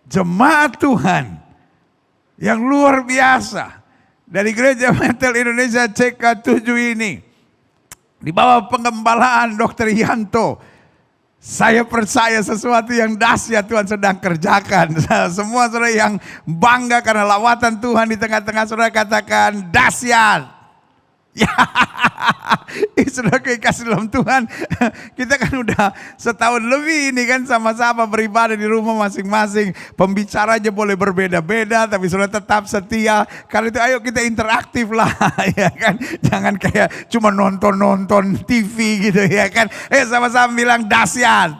jemaat Tuhan yang luar biasa dari Gereja Bethel Indonesia CK7 ini, di bawah pengembalaan Dr. Yanto, saya percaya sesuatu yang dahsyat Tuhan sedang kerjakan. Semua saudara yang bangga karena lawatan Tuhan di tengah-tengah saudara, katakan dahsyat. Ya, saudara kasih dalam Tuhan, kita kan udah setahun lebih ini kan sama-sama beribadah di rumah masing-masing. Pembicaranya boleh berbeda-beda, tapi saudara tetap setia. Karena itu ayo kita interaktif lah, ya kan. Jangan kayak cuma nonton-nonton TV gitu ya kan. Sama-sama bilang dahsyat.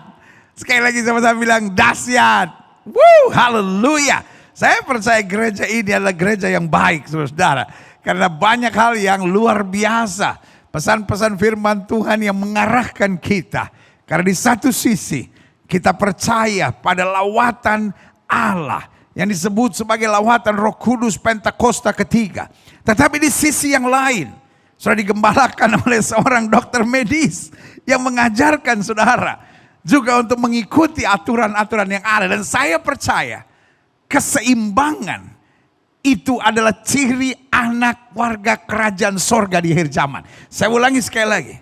Sekali lagi sama-sama bilang dahsyat. Woo, haleluya. Saya percaya gereja ini adalah gereja yang baik, saudara. Karena banyak hal yang luar biasa. Pesan-pesan firman Tuhan yang mengarahkan kita. Karena di satu sisi kita percaya pada lawatan Allah. Yang disebut sebagai lawatan Roh Kudus Pentakosta ketiga. Tetapi di sisi yang lain, sudah digembalakan oleh seorang dokter medis. Yang mengajarkan saudara juga untuk mengikuti aturan-aturan yang ada. Dan saya percaya keseimbangan itu adalah ciri anak warga kerajaan sorga di akhir zaman. Saya ulangi sekali lagi.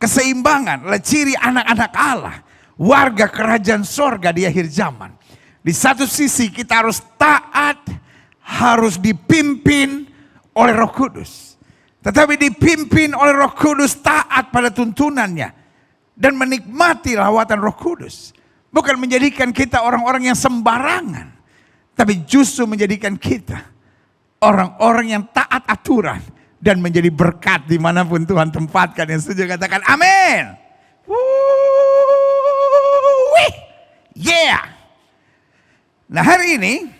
Keseimbangan adalah ciri anak-anak Allah, warga kerajaan sorga di akhir zaman. Di satu sisi kita harus taat, harus dipimpin oleh Roh Kudus. Tetapi dipimpin oleh Roh Kudus, taat pada tuntunannya. Dan menikmati lawatan Roh Kudus. Bukan menjadikan kita orang-orang yang sembarangan. Tapi justru menjadikan kita orang-orang yang taat aturan dan menjadi berkat dimanapun Tuhan tempatkan. Yang setuju katakan amin. Yeah. Nah hari ini,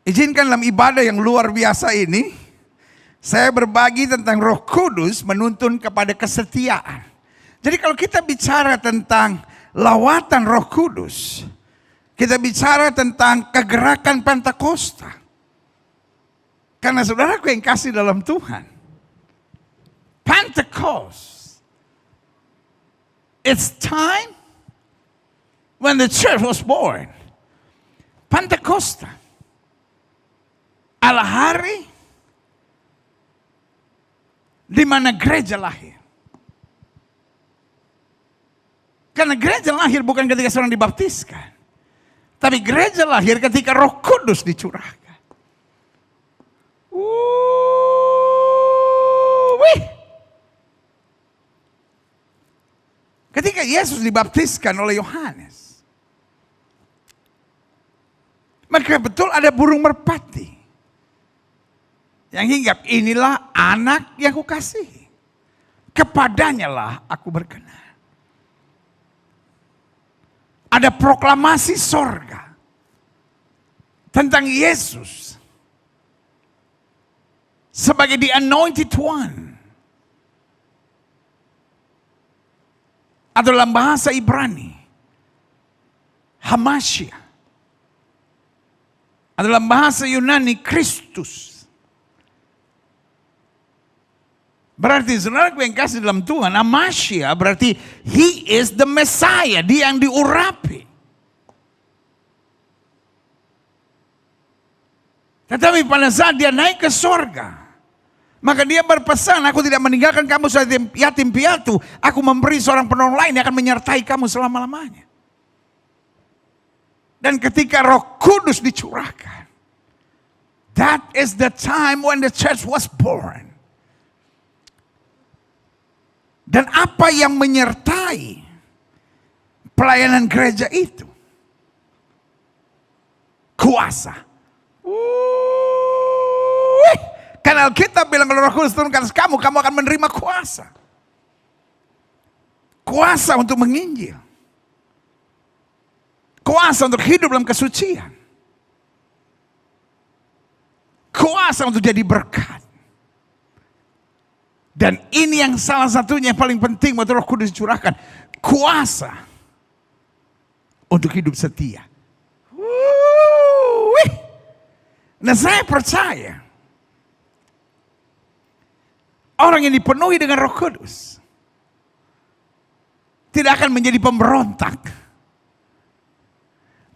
izinkan dalam ibadah yang luar biasa ini, saya berbagi tentang Roh Kudus menuntun kepada kesetiaan. Jadi kalau kita bicara tentang lawatan Roh Kudus, kita bicara tentang kegerakan Pentakosta. Karena saudaraku yang kasih dalam Tuhan, Pentecost, it's time when the church was born. Pentakosta adalah hari di mana gereja lahir. Karena gereja lahir bukan ketika seorang dibaptiskan, tapi gereja lahir ketika Roh Kudus dicurahkan. Ketika Yesus dibaptiskan oleh Yohanes, maka betul ada burung merpati yang hinggap, inilah anak yang kukasihi, kepadanya lah aku berkenan. Ada proklamasi sorga tentang Yesus sebagai the anointed one. Atau dalam bahasa Ibrani, Hamashiach. Atau dalam bahasa Yunani, Kristus. Berarti saudaraku yang kasih dalam Tuhan, Hamashiach berarti He is the Messiah, dia yang diurapi. Tetapi pada saat dia naik ke sorga, maka dia berpesan, aku tidak meninggalkan kamu sebagai yatim piatu. Aku memberi seorang penolong lain yang akan menyertai kamu selama-lamanya. Dan ketika Roh Kudus dicurahkan, that is the time when the church was born. Dan apa yang menyertai pelayanan gereja itu? Kuasa. Karena Alkitab bilang kalau Roh Kudus turun ke atas kamu, kamu akan menerima kuasa. Kuasa untuk menginjil. Kuasa untuk hidup dalam kesucian. Kuasa untuk jadi berkat. Dan ini yang salah satunya yang paling penting waktu Roh Kudus dicurahkan. Kuasa untuk hidup setia. Nah saya percaya orang yang dipenuhi dengan Roh Kudus tidak akan menjadi pemberontak.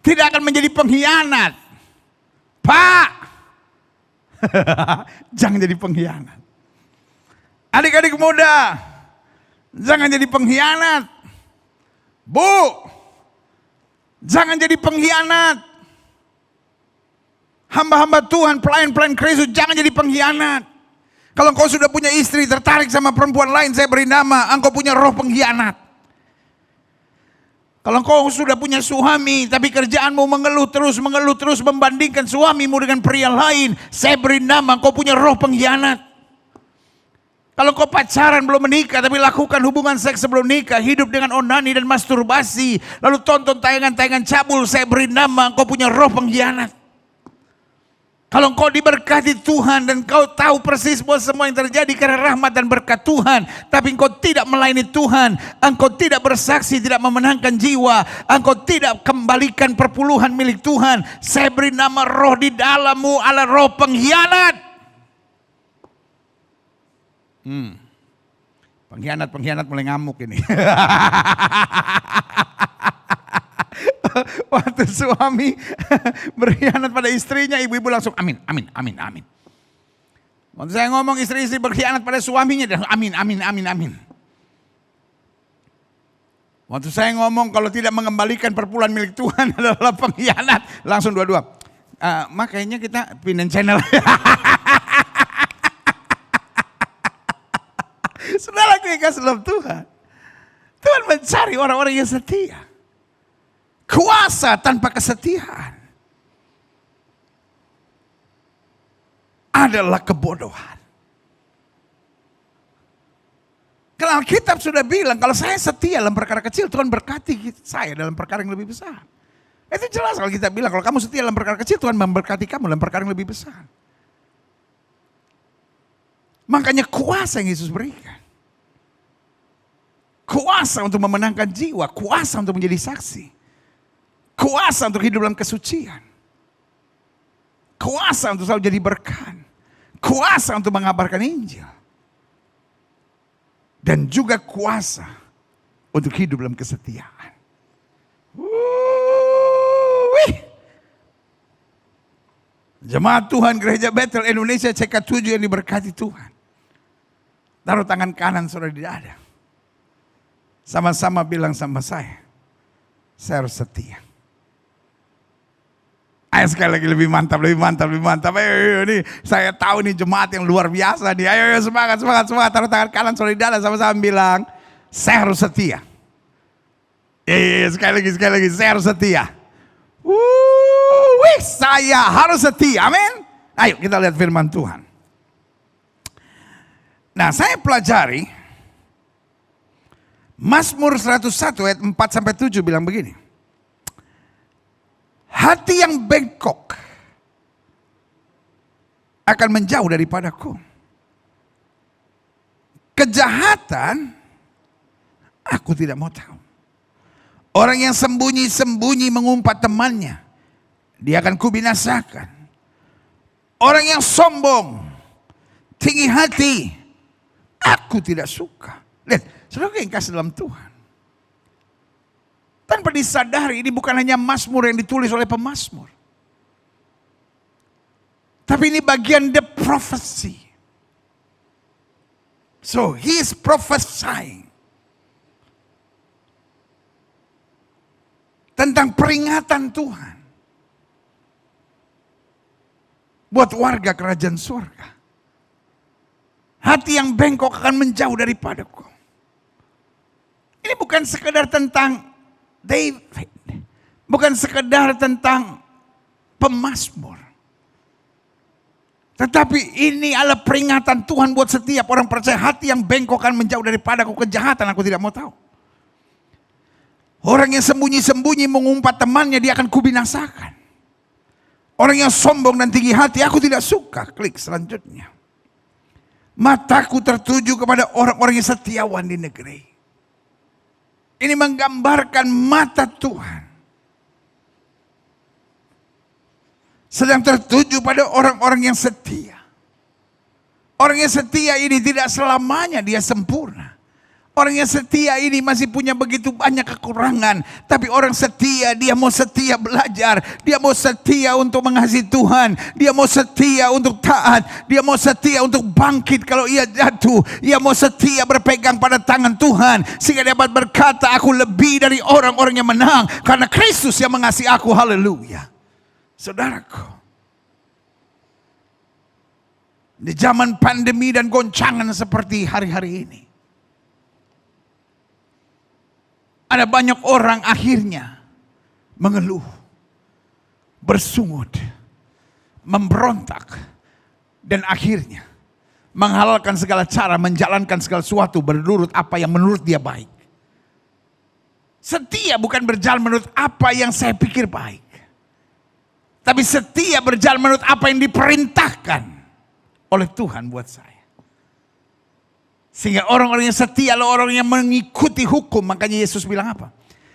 tidak akan menjadi pengkhianat. Pak, jangan jadi pengkhianat. Adik-adik muda, jangan jadi pengkhianat. Bu, jangan jadi pengkhianat. Hamba-hamba Tuhan, pelayan-pelayan Kristus, jangan jadi pengkhianat. Kalau engkau sudah punya istri, tertarik sama perempuan lain, saya beri nama, engkau punya roh pengkhianat. Kalau engkau sudah punya suami, tapi kerjaanmu mengeluh terus, membandingkan suamimu dengan pria lain, saya beri nama, engkau punya roh pengkhianat. Kalau kau pacaran belum menikah tapi lakukan hubungan seks sebelum nikah, hidup dengan onani dan masturbasi, lalu tonton tayangan-tayangan cabul, saya beri nama, engkau punya roh pengkhianat. Kalau engkau diberkati Tuhan dan kau tahu persis bahwa semua yang terjadi karena rahmat dan berkat Tuhan, tapi engkau tidak melayani Tuhan, engkau tidak bersaksi, tidak memenangkan jiwa, engkau tidak kembalikan perpuluhan milik Tuhan, saya beri nama, roh di dalammu adalah roh pengkhianat. Pengkhianat mulai ngamuk ini. Waktu suami berkhianat pada istrinya, ibu-ibu langsung amin. Waktu saya ngomong istri-istri berkhianat pada suaminya, dan amin. Waktu saya ngomong kalau tidak mengembalikan perpuluhan milik Tuhan adalah pengkhianat, langsung dua-dua. Makanya kita pindah channel. Saudara kasih dalam Tuhan. Tuhan mencari orang-orang yang setia. Kuasa tanpa kesetiaan adalah kebodohan. Kalau Alkitab sudah bilang, kalau saya setia dalam perkara kecil, Tuhan berkati saya dalam perkara yang lebih besar. Itu jelas kalau kita bilang, kalau kamu setia dalam perkara kecil, Tuhan memberkati kamu dalam perkara yang lebih besar. Makanya kuasa yang Yesus berikan. Kuasa untuk memenangkan jiwa, kuasa untuk menjadi saksi. Kuasa untuk hidup dalam kesucian. Kuasa untuk selalu jadi berkat. Kuasa untuk mengabarkan Injil. Dan juga kuasa untuk hidup dalam kesetiaan. Jemaat Tuhan Gereja Bethel Indonesia CK7 yang diberkati Tuhan. Taruh tangan kanan saudara di dada. Sama-sama bilang sama saya harus setia. Ayo sekali lagi lebih mantap. Ayo, ini saya tahu nih jemaat yang luar biasa nih. Ayo semangat. Taruh tangan kanan saudara di dada, sama-sama bilang, saya harus setia. Sekali lagi, saya harus setia. Saya harus setia, amin. Ayo kita lihat firman Tuhan. Nah, saya pelajari Mazmur 101 ayat 4-7 bilang begini. Hati yang bengkok akan menjauh daripadaku. Kejahatan aku tidak mau tahu. Orang yang sembunyi-sembunyi mengumpat temannya, dia akan kubinasakan. Orang yang sombong, tinggi hati, aku tidak suka. Lihat, saudara yang kasih dalam Tuhan. Tanpa disadari ini bukan hanya mazmur yang ditulis oleh pemazmur. Tapi ini bagian the prophecy. So he is prophesying. Tentang peringatan Tuhan. Buat warga kerajaan surga. Hati yang bengkok akan menjauh daripadaku. Ini bukan sekedar tentang David. Bukan sekedar tentang pemazmur. Tetapi ini adalah peringatan Tuhan buat setiap orang percaya. Hati yang bengkok akan menjauh daripadaku, kejahatan aku tidak mau tahu. Orang yang sembunyi-sembunyi mengumpat temannya, dia akan kubinasakan. Orang yang sombong dan tinggi hati, aku tidak suka. Klik selanjutnya. Mataku tertuju kepada orang-orang yang setiawan di negeri. Ini menggambarkan mata Tuhan sedang tertuju pada orang-orang yang setia. Orang yang setia ini tidak selamanya dia sempurna. Orang yang setia ini masih punya begitu banyak kekurangan. Tapi orang setia, dia mau setia belajar. Dia mau setia untuk mengasihi Tuhan. Dia mau setia untuk taat. Dia mau setia untuk bangkit kalau ia jatuh. Ia mau setia berpegang pada tangan Tuhan. Sehingga dapat berkata, aku lebih dari orang-orang yang menang. Karena Kristus yang mengasihi aku. Haleluya. Saudaraku. Di zaman pandemi dan goncangan seperti hari-hari ini. Ada banyak orang akhirnya mengeluh, bersungut, memberontak, dan akhirnya menghalalkan segala cara, menjalankan segala sesuatu menurut apa yang menurut dia baik. Setia bukan berjalan menurut apa yang saya pikir baik. Tapi setia berjalan menurut apa yang diperintahkan oleh Tuhan buat saya. Sehingga orang-orang yang setia adalah orang yang mengikuti hukum. Makanya Yesus bilang apa?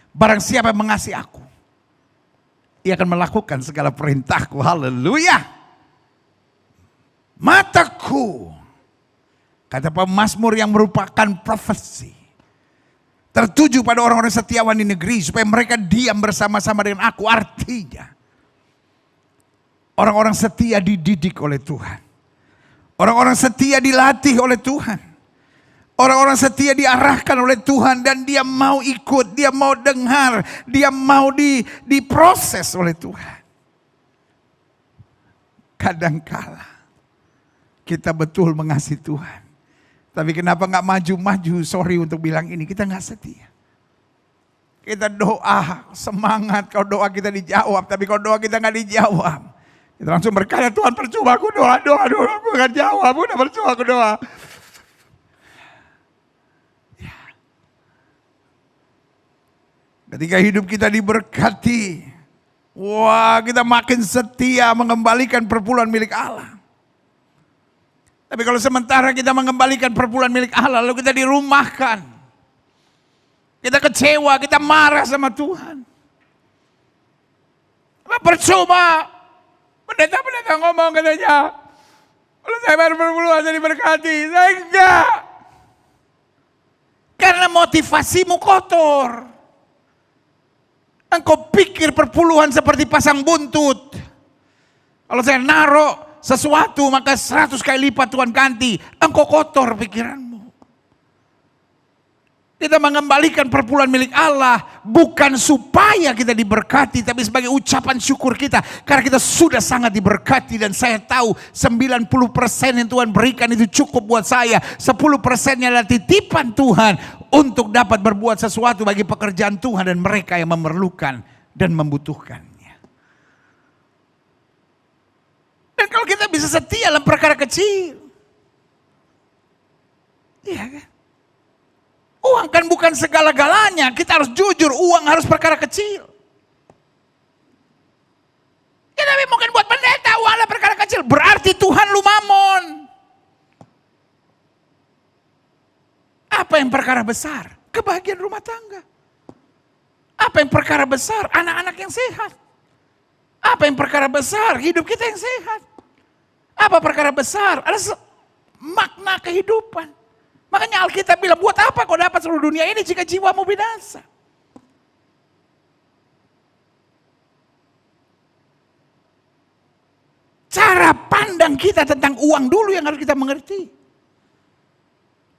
Barang siapa yang mengasihi aku, ia akan melakukan segala perintahku. Haleluya. Mataku, kata pemazmur yang merupakan profesi, tertuju pada orang-orang setiawan di negeri. Supaya mereka diam bersama-sama dengan aku. Artinya, orang-orang setia dididik oleh Tuhan. Orang-orang setia dilatih oleh Tuhan. Orang-orang setia diarahkan oleh Tuhan dan dia mau ikut, dia mau dengar, dia mau diproses oleh Tuhan. Kadangkala kita betul mengasihi Tuhan. Tapi kenapa gak maju-maju, sorry untuk bilang ini, kita gak setia. Kita doa, semangat kalau doa kita dijawab, tapi kalau doa kita gak dijawab. Kita langsung berkata, Tuhan percuma aku doa, aku gak jawab, udah percuma aku doa. Ketika hidup kita diberkati, wah kita makin setia mengembalikan perpuluhan milik Allah. Tapi kalau sementara kita mengembalikan perpuluhan milik Allah, lalu kita dirumahkan, kita kecewa, kita marah sama Tuhan. Percuma, pendeta-pendeta ngomong katanya, kalau saya baru perpuluhan jadi berkati, saya enggak. Karena motivasimu kotor. Engkau pikir perpuluhan seperti pasang buntut. Kalau saya naruh sesuatu maka 100 kali lipat Tuhan ganti. Engkau kotor pikiranmu. Kita mengembalikan perpuluhan milik Allah bukan supaya kita diberkati, tapi sebagai ucapan syukur kita. Karena kita sudah sangat diberkati dan saya tahu 90% yang Tuhan berikan itu cukup buat saya. 10%-nya adalah titipan Tuhan untuk dapat berbuat sesuatu bagi pekerjaan Tuhan dan mereka yang memerlukan dan membutuhkannya. Dan kalau kita bisa setia dalam perkara kecil, iya kan? Uang kan bukan segala-galanya, kita harus jujur, uang harus perkara kecil. Ya tapi mungkin buat pendeta uang adalah perkara kecil, berarti Tuhan lu mamon. Apa yang perkara besar? Kebahagiaan rumah tangga. Apa yang perkara besar? Anak-anak yang sehat. Apa yang perkara besar? Hidup kita yang sehat. Apa perkara besar? Ada makna kehidupan. Makanya Alkitab bilang, buat apa kau dapat seluruh dunia ini jika jiwamu binasa? Cara pandang kita tentang uang dulu yang harus kita mengerti.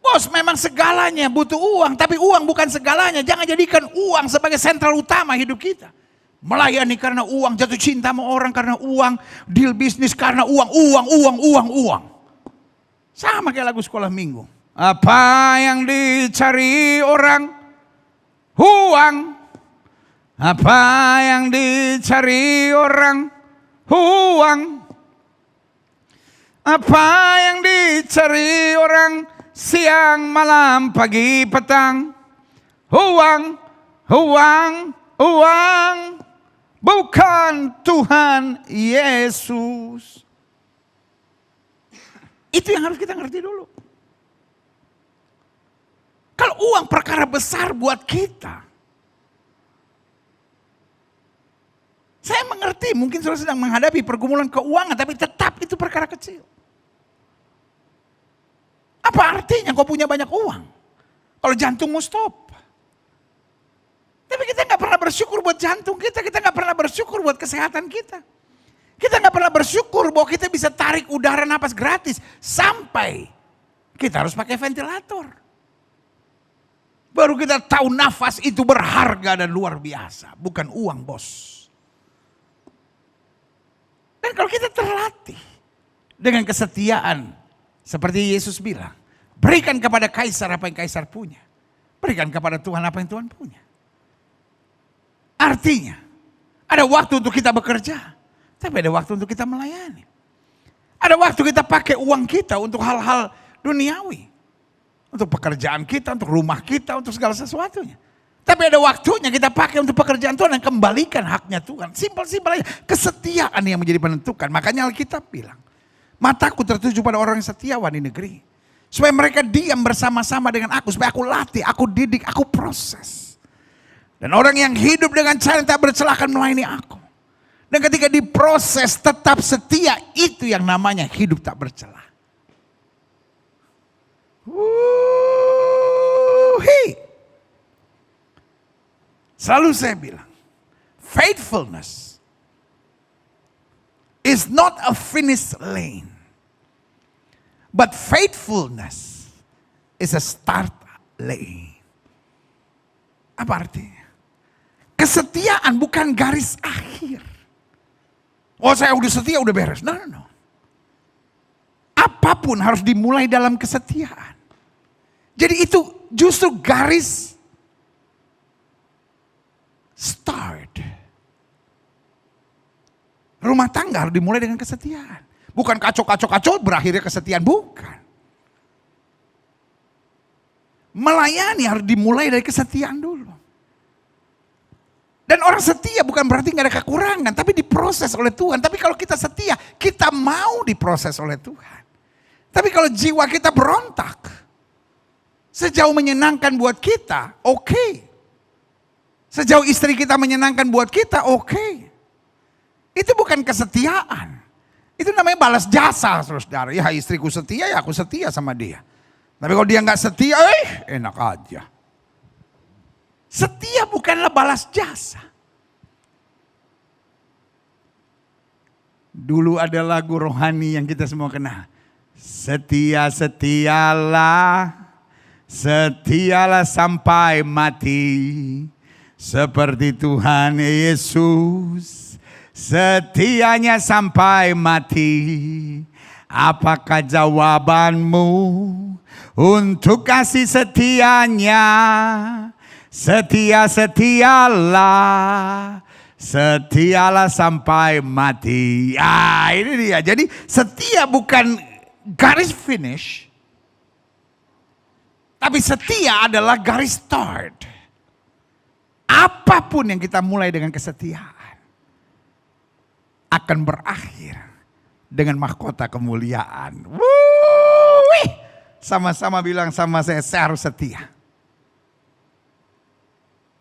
Bos, memang segalanya butuh uang, tapi uang bukan segalanya. Jangan jadikan uang sebagai sentral utama hidup kita. Melayani karena uang, jatuh cinta sama orang karena uang, deal bisnis karena uang. Sama kayak lagu sekolah minggu. Apa yang dicari orang? Uang. Apa yang dicari orang? Uang. Apa yang dicari orang? Siang, malam, pagi, petang. Uang. Bukan Tuhan Yesus. Itu yang harus kita ngerti dulu. Kalau uang perkara besar buat kita. Saya mengerti, mungkin saudara sedang menghadapi pergumulan keuangan, tapi tetap itu perkara kecil. Apa artinya kau punya banyak uang? Kalau jantungmu stop. Tapi kita nggak pernah bersyukur buat jantung kita nggak pernah bersyukur buat kesehatan kita. Kita nggak pernah bersyukur bahwa kita bisa tarik udara napas gratis sampai kita harus pakai ventilator. Baru kita tahu nafas itu berharga dan luar biasa, bukan uang bos. Dan kalau kita terlatih dengan kesetiaan, seperti Yesus bilang, berikan kepada kaisar apa yang kaisar punya, berikan kepada Tuhan apa yang Tuhan punya. Artinya, ada waktu untuk kita bekerja, tapi ada waktu untuk kita melayani. Ada waktu kita pakai uang kita untuk hal-hal duniawi. Untuk pekerjaan kita, untuk rumah kita, untuk segala sesuatunya. Tapi ada waktunya kita pakai untuk pekerjaan Tuhan dan kembalikan haknya Tuhan. Simpel-simpel aja. Kesetiaan yang menjadi penentukan. Makanya Alkitab bilang, mataku tertuju pada orang yang setiawan di negeri. Supaya mereka diam bersama-sama dengan aku. Supaya aku latih, aku didik, aku proses. Dan orang yang hidup dengan cara yang tak bercelah akan melayani aku. Dan ketika diproses tetap setia, itu yang namanya hidup tak bercelah. Selalu saya bilang, faithfulness is not a finish lane. But faithfulness is a start lane. Apa artinya? Kesetiaan bukan garis akhir. Oh saya udah setia, udah beres. No. Apapun harus dimulai dalam kesetiaan. Jadi itu justru garis start. Rumah tangga harus dimulai dengan kesetiaan. Bukan kacau berakhirnya kesetiaan, bukan. Melayani harus dimulai dari kesetiaan dulu. Dan orang setia bukan berarti gak ada kekurangan, tapi diproses oleh Tuhan. Tapi kalau kita setia, kita mau diproses oleh Tuhan. Tapi kalau jiwa kita berontak, sejauh menyenangkan buat kita, oke. Sejauh istri kita menyenangkan buat kita, oke. Itu bukan kesetiaan. Itu namanya balas jasa, saudara. Ya istriku setia, ya aku setia sama dia. Tapi kalau dia gak setia, enak aja. Setia bukanlah balas jasa. Dulu ada lagu rohani yang kita semua kenal. Setialah sampai mati. Seperti Tuhan Yesus. Setianya sampai mati. Apakah jawabanmu untuk kasih setianya? Setialah sampai mati. Ini dia. Jadi setia bukan garis finish. Tapi setia adalah garis start. Apapun yang kita mulai dengan kesetiaan akan berakhir dengan mahkota kemuliaan. Sama-sama bilang sama saya harus setia.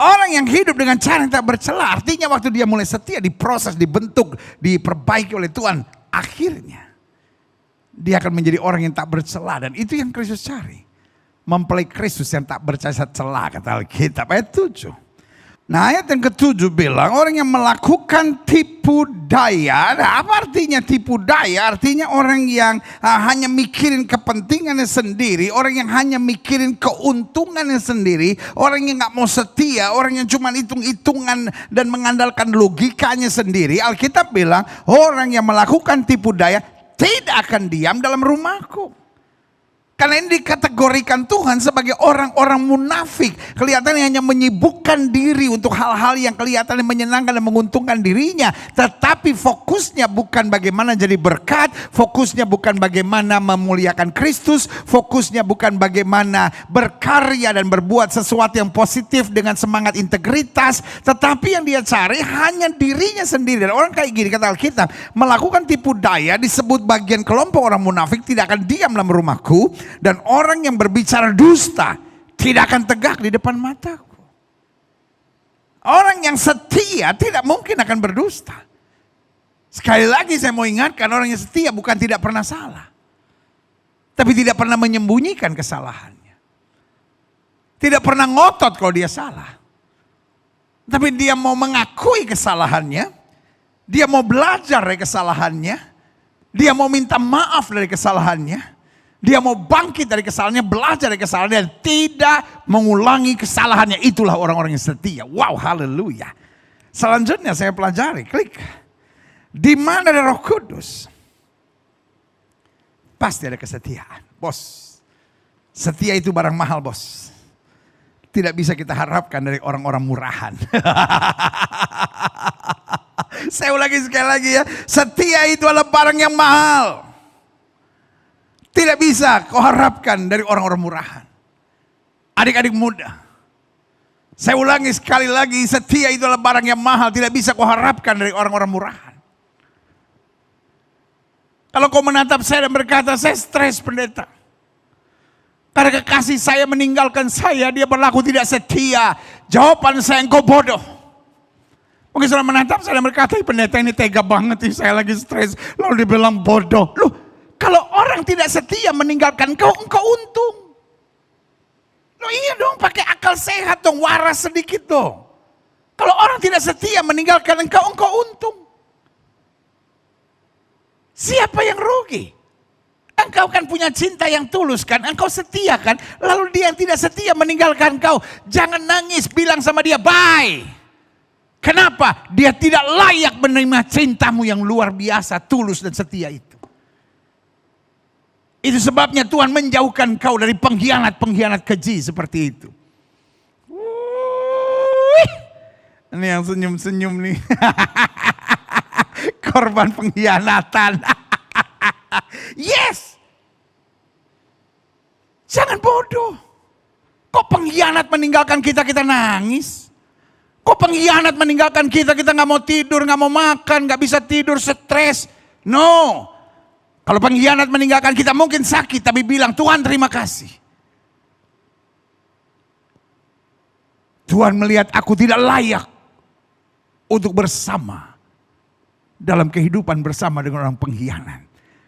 Orang yang hidup dengan cara yang tak bercela, artinya waktu dia mulai setia, diproses, dibentuk, diperbaiki oleh Tuhan. Akhirnya, dia akan menjadi orang yang tak bercela. Dan itu yang Kristus cari. Mempelai Kristus yang tak bercela, kata Alkitab. Ayat 7. Nah ayat yang ke-7 bilang, orang yang melakukan tipu daya. Nah apa artinya tipu daya? Artinya orang yang hanya mikirin kepentingannya sendiri. Orang yang hanya mikirin keuntungannya sendiri. Orang yang gak mau setia. Orang yang cuma hitung-hitungan dan mengandalkan logikanya sendiri. Alkitab bilang, orang yang melakukan tipu daya tidak akan diam dalam rumahku. Karena ini dikategorikan Tuhan sebagai orang-orang munafik. Kelihatannya hanya menyibukkan diri untuk hal-hal yang kelihatannya menyenangkan dan menguntungkan dirinya. Tetapi fokusnya bukan bagaimana jadi berkat. Fokusnya bukan bagaimana memuliakan Kristus. Fokusnya bukan bagaimana berkarya dan berbuat sesuatu yang positif dengan semangat integritas. Tetapi yang dia cari hanya dirinya sendiri. Dan orang kayak gini kata Alkitab. Melakukan tipu daya disebut bagian kelompok orang munafik tidak akan diam dalam rumahku. Dan orang yang berbicara dusta tidak akan tegak di depan mataku. Orang yang setia tidak mungkin akan berdusta. Sekali lagi saya mau ingatkan, orang yang setia bukan tidak pernah salah. Tapi tidak pernah menyembunyikan kesalahannya. Tidak pernah ngotot kalau dia salah. Tapi dia mau mengakui kesalahannya. Dia mau belajar dari kesalahannya. Dia mau minta maaf dari kesalahannya. Dia mau bangkit dari kesalahannya, belajar dari kesalahannya, dan tidak mengulangi kesalahannya. Itulah orang-orang yang setia. Wow, haleluya. Selanjutnya saya pelajari, klik. Di mana ada Roh Kudus, pasti ada kesetiaan. Bos, setia itu barang mahal, bos. Tidak bisa kita harapkan dari orang-orang murahan. Saya ulangi sekali lagi ya. Setia itu adalah barang yang mahal. Tidak bisa kau harapkan dari orang-orang murahan. Adik-adik muda. Saya ulangi sekali lagi. Setia itu adalah barang yang mahal. Tidak bisa kau harapkan dari orang-orang murahan. Kalau kau menatap saya dan berkata, saya stres pendeta. Karena kekasih saya meninggalkan saya, dia berlaku tidak setia. Jawaban saya, engkau bodoh. Mungkin saudara menatap saya dan berkata, pendeta ini tega banget, saya lagi stres. Lalu dibilang bodoh. Loh, kalau orang tidak setia meninggalkan engkau untung. Loh iya dong, pakai akal sehat dong, waras sedikit dong. Kalau orang tidak setia meninggalkan engkau untung. Siapa yang rugi? Engkau kan punya cinta yang tulus kan, engkau setia kan, lalu dia yang tidak setia meninggalkan engkau. Jangan nangis, bilang sama dia bye. Kenapa? Dia tidak layak menerima cintamu yang luar biasa, tulus dan setia itu. Itu sebabnya Tuhan menjauhkan engkau dari pengkhianat-pengkhianat keji seperti itu. Ini yang senyum-senyum nih. Korban pengkhianatan. Yes. Jangan bodoh. Kok pengkhianat meninggalkan kita nangis? Kok pengkhianat meninggalkan kita gak mau tidur, gak mau makan, gak bisa tidur, stres? No. Kalau pengkhianat meninggalkan kita mungkin sakit, tapi bilang Tuhan terima kasih. Tuhan melihat aku tidak layak untuk bersama dalam kehidupan bersama dengan orang pengkhianat.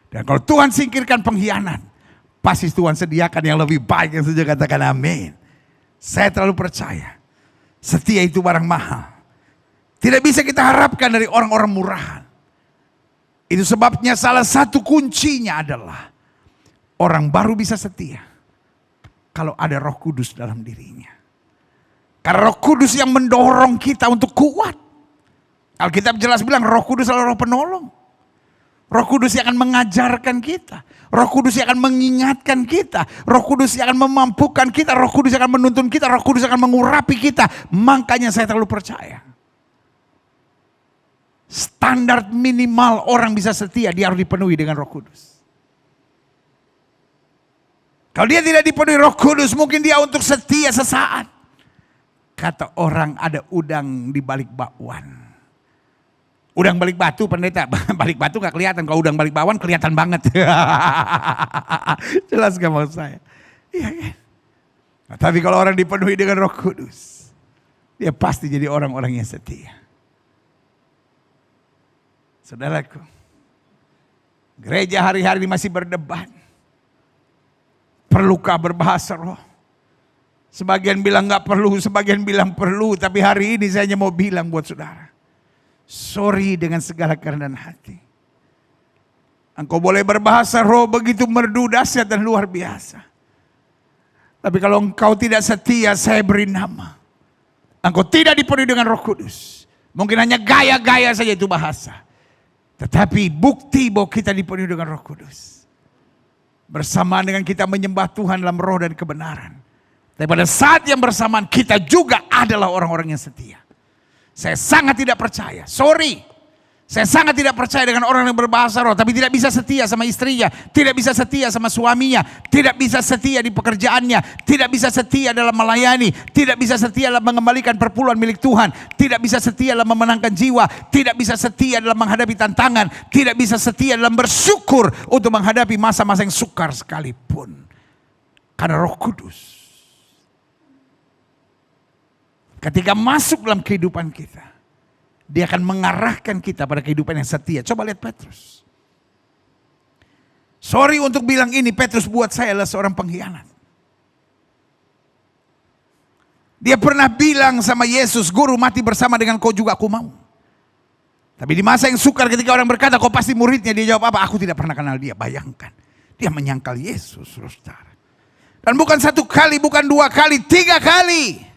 Dan kalau Tuhan singkirkan pengkhianat, pasti Tuhan sediakan yang lebih baik. Yang saja katakan amin. Saya terlalu percaya. Setia itu barang mahal. Tidak bisa kita harapkan dari orang-orang murahan. Itu sebabnya salah satu kuncinya adalah orang baru bisa setia kalau ada Roh Kudus dalam dirinya. Karena Roh Kudus yang mendorong kita untuk kuat. Alkitab jelas bilang Roh Kudus adalah Roh penolong. Roh Kudus yang akan mengajarkan kita. Roh Kudus yang akan mengingatkan kita. Roh Kudus yang akan memampukan kita. Roh Kudus yang akan menuntun kita. Roh Kudus yang akan mengurapi kita. Makanya saya terlalu percaya. Standar minimal orang bisa setia, dia harus dipenuhi dengan Roh Kudus. Kalau dia tidak dipenuhi Roh Kudus, mungkin dia untuk setia sesaat. Kata orang ada udang di balik bakwan. Udang balik batu pendeta, balik batu gak kelihatan. Kalau udang balik bakwan kelihatan banget. Jelas gak maksud saya? Iya kan? Nah, tapi kalau orang dipenuhi dengan Roh Kudus, dia pasti jadi orang-orang yang setia. Saudaraku, gereja hari-hari ini masih berdebat. Perlukah berbahasa roh? Sebagian bilang gak perlu, sebagian bilang perlu. Tapi hari ini saya hanya mau bilang buat saudara. Sorry dengan segala kerendahan hati. Engkau boleh berbahasa roh begitu merdu, dahsyat dan luar biasa. Tapi kalau engkau tidak setia, saya beri nama. Engkau tidak dipenuhi dengan Roh Kudus. Mungkin hanya gaya-gaya saja itu bahasa. Tetapi bukti bahwa kita dipenuhi dengan Roh Kudus. Bersamaan dengan kita menyembah Tuhan dalam roh dan kebenaran. Tapi pada saat yang bersamaan kita juga adalah orang-orang yang setia. Saya sangat tidak percaya, sorry. Saya sangat tidak percaya dengan orang yang berbahasa roh. Tapi tidak bisa setia sama istrinya. Tidak bisa setia sama suaminya. Tidak bisa setia di pekerjaannya. Tidak bisa setia dalam melayani. Tidak bisa setia dalam mengembalikan perpuluhan milik Tuhan. Tidak bisa setia dalam memenangkan jiwa. Tidak bisa setia dalam menghadapi tantangan. Tidak bisa setia dalam bersyukur untuk menghadapi masa-masa yang sukar sekalipun. Karena Roh Kudus ketika masuk dalam kehidupan kita, dia akan mengarahkan kita pada kehidupan yang setia. Coba lihat Petrus. Sorry untuk bilang ini, Petrus buat saya adalah seorang pengkhianat. Dia pernah bilang sama Yesus, "Guru, mati bersama dengan kau juga aku mau." Tapi di masa yang sukar ketika orang berkata, "Kau pasti muridnya," dia jawab apa? "Aku tidak pernah kenal dia." Bayangkan, dia menyangkal Yesus, saudara. Dan bukan 1 kali, bukan 2 kali, 3 kali.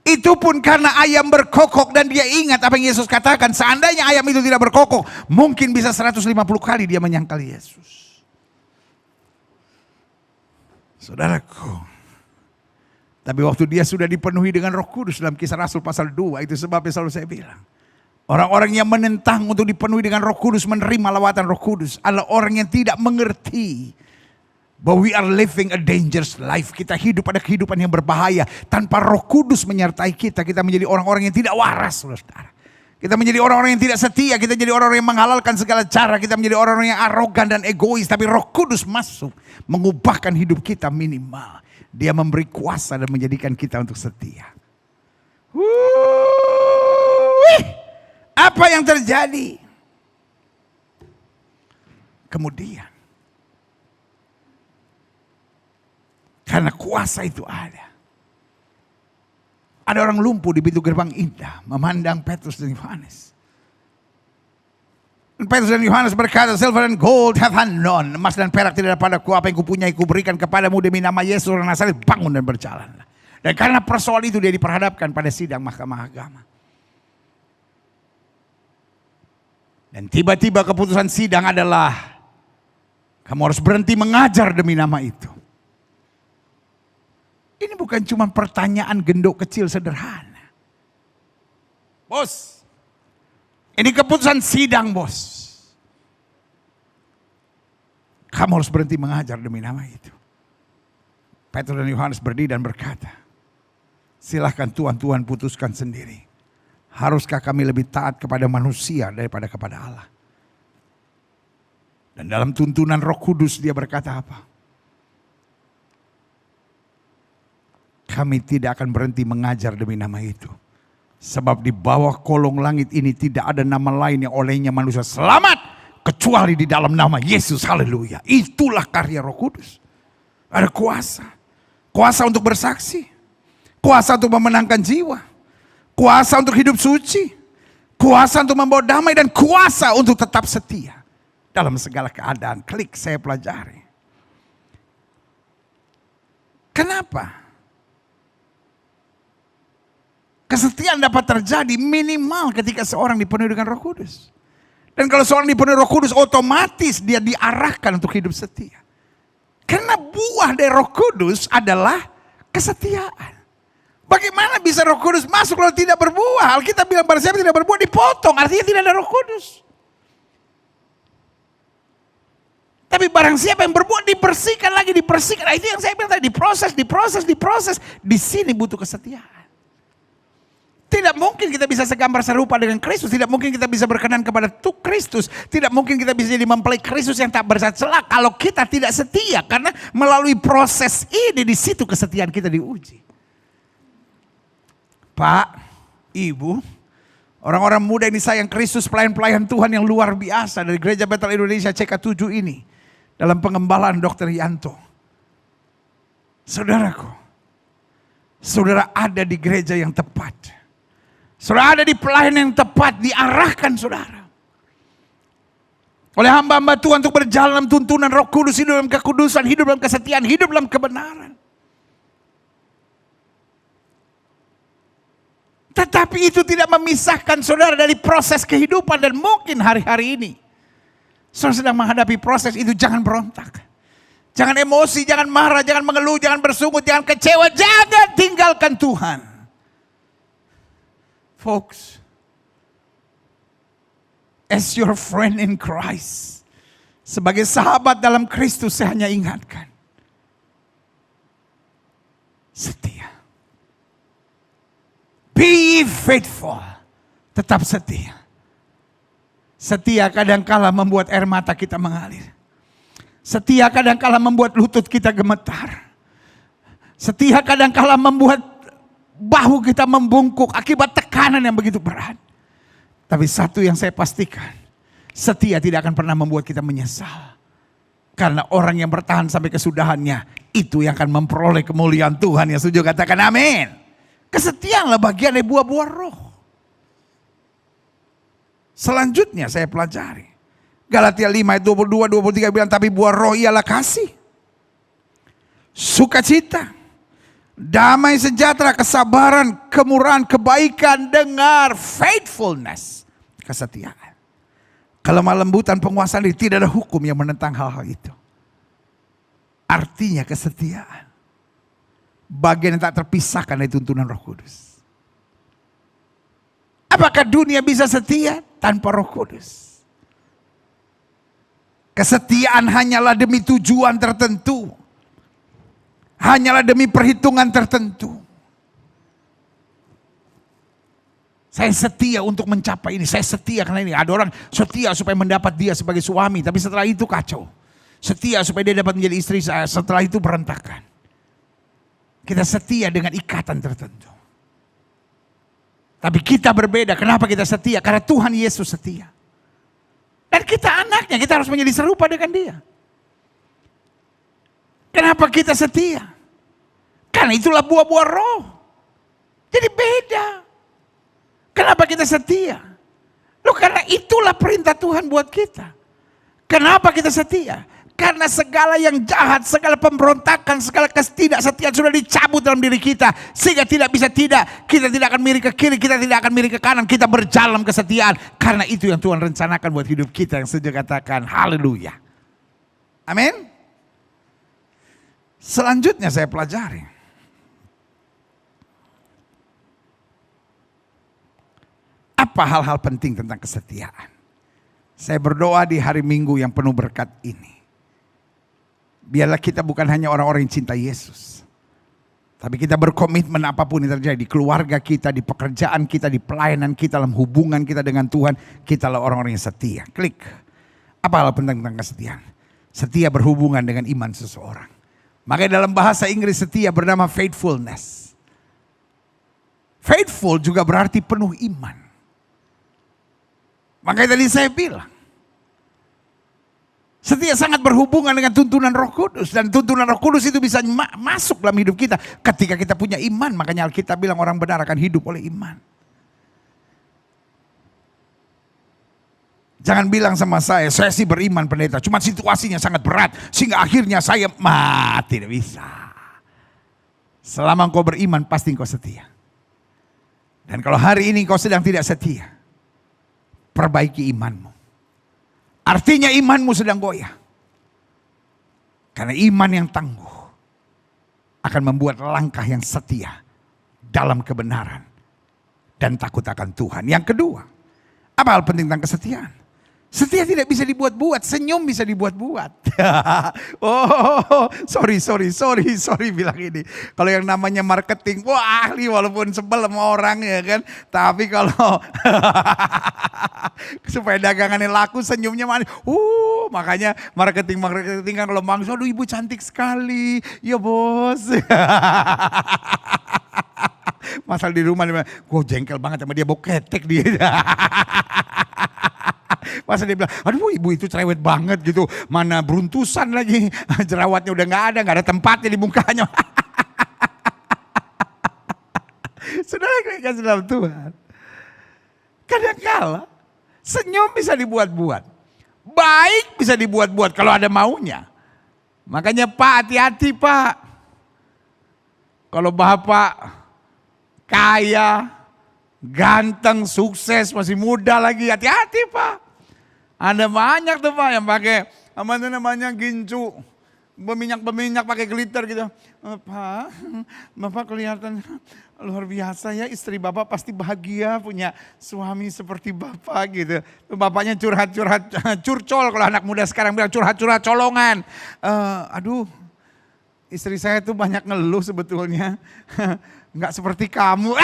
Itu pun karena ayam berkokok dan dia ingat apa yang Yesus katakan. Seandainya ayam itu tidak berkokok, mungkin bisa 150 kali dia menyangkal Yesus. Saudaraku, tapi waktu dia sudah dipenuhi dengan Roh Kudus dalam Kisah Rasul pasal 2, itu sebabnya selalu saya bilang, orang-orang yang menentang untuk dipenuhi dengan Roh Kudus, menerima lawatan Roh Kudus, adalah orang yang tidak mengerti bahwa we are living a dangerous life. Kita hidup pada kehidupan yang berbahaya. Tanpa Roh Kudus menyertai kita, kita menjadi orang-orang yang tidak waras, saudara. Kita menjadi orang-orang yang tidak setia, kita jadi orang-orang yang menghalalkan segala cara, kita menjadi orang-orang yang arogan dan egois. Tapi Roh Kudus masuk, mengubahkan hidup kita minimal. Dia memberi kuasa dan menjadikan kita untuk setia. Apa yang terjadi? Kemudian, karena kuasa itu ada orang lumpuh di pintu gerbang indah memandang Petrus dan Yohanes. Petrus dan Yohanes berkata, "Silver and gold have I none." Emas dan perak tidak ada padaku, apa yang kupunyai kuberikan kepadamu demi nama Yesus orang Nazaret, bangun dan berjalanlah. Dan karena persoalan itu dia diperhadapkan pada sidang mahkamah agama. Dan tiba-tiba keputusan sidang adalah, kamu harus berhenti mengajar demi nama itu. Ini bukan cuma pertanyaan gendok kecil sederhana. Bos, ini keputusan sidang, bos. Kamu harus berhenti mengajar demi nama itu. Petrus dan Yohanes berdiri dan berkata, "Silahkan Tuhan putuskan sendiri. Haruskah kami lebih taat kepada manusia daripada kepada Allah?" Dan dalam tuntunan Roh Kudus dia berkata apa? Kami tidak akan berhenti mengajar demi nama itu. Sebab di bawah kolong langit ini tidak ada nama lain yang olehnya manusia selamat, kecuali di dalam nama Yesus. Haleluya. Itulah karya Roh Kudus. Ada kuasa. Kuasa untuk bersaksi. Kuasa untuk memenangkan jiwa. Kuasa untuk hidup suci. Kuasa untuk membawa damai. Dan kuasa untuk tetap setia dalam segala keadaan. Klik, saya pelajari. Kenapa? Kesetiaan dapat terjadi minimal ketika seorang dipenuhi dengan Roh Kudus. Dan kalau seorang dipenuhi Roh Kudus, otomatis dia diarahkan untuk hidup setia. Karena buah dari Roh Kudus adalah kesetiaan. Bagaimana bisa Roh Kudus masuk kalau tidak berbuah? Alkitab bilang barang siapa tidak berbuah dipotong, artinya tidak ada Roh Kudus. Tapi barang siapa yang berbuah dibersihkan lagi, dibersihkan. Nah, itu yang saya bilang tadi, diproses. Di sini butuh kesetiaan. Tidak mungkin kita bisa segambar serupa dengan Kristus. Tidak mungkin kita bisa berkenan kepada Kristus. Tidak mungkin kita bisa jadi mempelai Kristus yang tak bercela kalau kita tidak setia. Karena melalui proses ini, di situ kesetiaan kita diuji. Pak, Ibu, orang-orang muda ini sayang Kristus, pelayan-pelayan Tuhan yang luar biasa dari Gereja Bethel Indonesia CK7 ini. Dalam pengembalaan Dr. Yanto. Saudaraku, saudara ada di gereja yang tepat. Saudara ada di pelayanan yang tepat, diarahkan saudara oleh hamba-hamba Tuhan untuk berjalan dalam tuntunan Roh Kudus, hidup dalam kekudusan, hidup dalam kesetiaan, hidup dalam kebenaran. Tetapi itu tidak memisahkan saudara dari proses kehidupan. Dan mungkin hari-hari ini saudara sedang menghadapi proses itu. Jangan berontak, jangan emosi, jangan marah, jangan mengeluh, jangan bersungut, jangan kecewa, jangan tinggalkan Tuhan. Folks, as your friend in Christ, sebagai sahabat dalam Kristus, saya hanya ingatkan, setia. Be faithful, tetap setia. Setia kadangkala membuat air mata kita mengalir. Setia kadangkala membuat lutut kita gemetar. Setia kadangkala membuat bahu kita membungkuk akibat tekanan yang begitu berat. Tapi satu yang saya pastikan, setia tidak akan pernah membuat kita menyesal. Karena orang yang bertahan sampai kesudahannya, itu yang akan memperoleh kemuliaan Tuhan. Yang setuju katakan amin. Kesetiaanlah bagian dari buah-buah roh. Selanjutnya saya pelajari. Galatia 5 ayat 22-23 bilang, tapi buah roh ialah kasih, sukacita, damai sejahtera, kesabaran, kemurahan, kebaikan, dengar, faithfulness, kesetiaan. Kelemah lembutan, penguasaan diri, tidak ada hukum yang menentang hal-hal itu. Artinya kesetiaan. Bagian yang tak terpisahkan dari tuntunan Roh Kudus. Apakah dunia bisa setia tanpa Roh Kudus? Kesetiaan hanyalah demi tujuan tertentu. Hanyalah demi perhitungan tertentu. Saya setia untuk mencapai ini. Saya setia karena ini. Ada orang setia supaya mendapat dia sebagai suami. Tapi setelah itu kacau. Setia supaya dia dapat menjadi istri saya. Setelah itu berantakan. Kita setia dengan ikatan tertentu. Tapi kita berbeda. Kenapa kita setia? Karena Tuhan Yesus setia. Dan kita anaknya, kita harus menjadi serupa dengan dia. Kenapa kita setia? Karena itulah buah-buah roh. Jadi beda. Kenapa kita setia? Loh, karena itulah perintah Tuhan buat kita. Kenapa kita setia? Karena segala yang jahat, segala pemberontakan, segala ketidaksetiaan sudah dicabut dalam diri kita. Sehingga tidak bisa tidak. Kita tidak akan miring ke kiri, kita tidak akan miring ke kanan. Kita berjalan kesetiaan. Karena itu yang Tuhan rencanakan buat hidup kita. Yang sejak katakan haleluya. Amin. Selanjutnya saya pelajari. Apa hal-hal penting tentang kesetiaan? Saya berdoa di hari Minggu yang penuh berkat ini. Biarlah kita bukan hanya orang-orang yang cinta Yesus. Tapi kita berkomitmen apapun yang terjadi. Di keluarga kita, di pekerjaan kita, di pelayanan kita, dalam hubungan kita dengan Tuhan. Kita adalah orang-orang yang setia. Klik. Apa hal penting tentang kesetiaan? Setia berhubungan dengan iman seseorang. Makanya dalam bahasa Inggris setia bernama faithfulness. Faithful juga berarti penuh iman. Makanya tadi saya bilang. Setia sangat berhubungan dengan tuntunan Roh Kudus. Dan tuntunan Roh Kudus itu bisa masuk dalam hidup kita. Ketika kita punya iman. Makanya Alkitab bilang orang benar akan hidup oleh iman. Jangan bilang sama saya sih beriman pendeta. Cuma situasinya sangat berat. Sehingga akhirnya saya mati. Tidak bisa. Selama engkau beriman pasti engkau setia. Dan kalau hari ini engkau sedang tidak setia. Perbaiki imanmu. Artinya imanmu sedang goyah. Karena iman yang tangguh akan membuat langkah yang setia dalam kebenaran dan takut akan Tuhan. Yang kedua, apa hal penting tentang kesetiaan? Setia tidak bisa dibuat-buat, senyum bisa dibuat-buat. Oh, sorry bilang ini. Kalau yang namanya marketing, wah ahli walaupun sebel sama orang ya kan. Tapi kalau supaya dagangannya laku senyumnya manis. Makanya marketing kan kalau bangsa, aduh ibu cantik sekali. Ya bos. Masal di rumah, gue jengkel banget sama dia, bau ketek dia. Masa dia bilang, aduh ibu itu cerewet banget gitu. Mana beruntusan lagi. Jerawatnya udah gak ada tempatnya di mukanya. Saudara kasih dalam Tuhan. Kadang-kala senyum bisa dibuat-buat. Baik bisa dibuat-buat kalau ada maunya. Makanya Pak hati-hati Pak. Kalau Bapak kaya, ganteng, sukses, masih muda lagi, hati-hati Pak. Ada banyak tuh Pak yang pakai apa itu namanya gincu, berminyak pakai glitter gitu. Pak, Bapak kelihatan luar biasa ya, istri Bapak pasti bahagia punya suami seperti Bapak gitu. Bapaknya curhat-curhat, curcol kalau anak muda sekarang bilang curhat-curhat colongan. Aduh, istri saya tuh banyak ngeluh sebetulnya, nggak seperti kamu.